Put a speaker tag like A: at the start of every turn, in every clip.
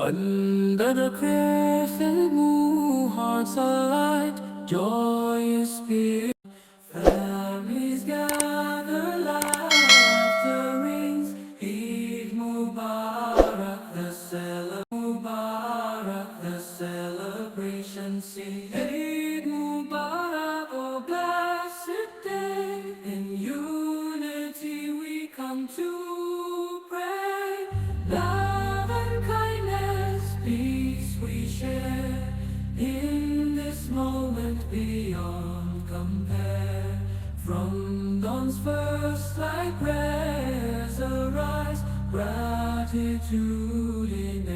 A: Under the crescent moon, hearts alight, joyous spirit. Families gather, laughter rings. Eid Mubarak, the celebration sings. Eid Mubarak, oh blessed day. In unity we come to pray. Love and kindness, peace we share. In this moment beyond compare. From dawn's first light prayers arise, gratitude in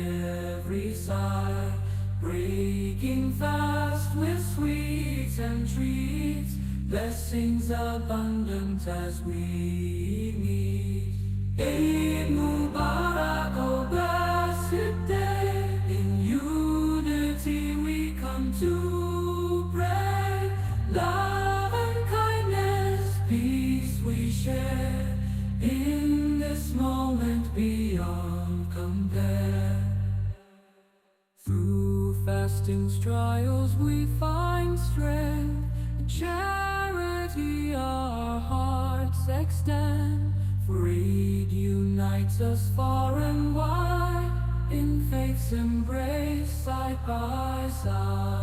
A: every sigh, breaking fast with sweets and treats, blessings abundant as we meet. Eid Mubarak, oh blessed day, in unity we come to pray. Love and kindness, peace we share. In this moment beyond compare. Through fasting's trials we find strength. Charity our hearts extend. Freed unites us far and wide. In faith's embrace side by side.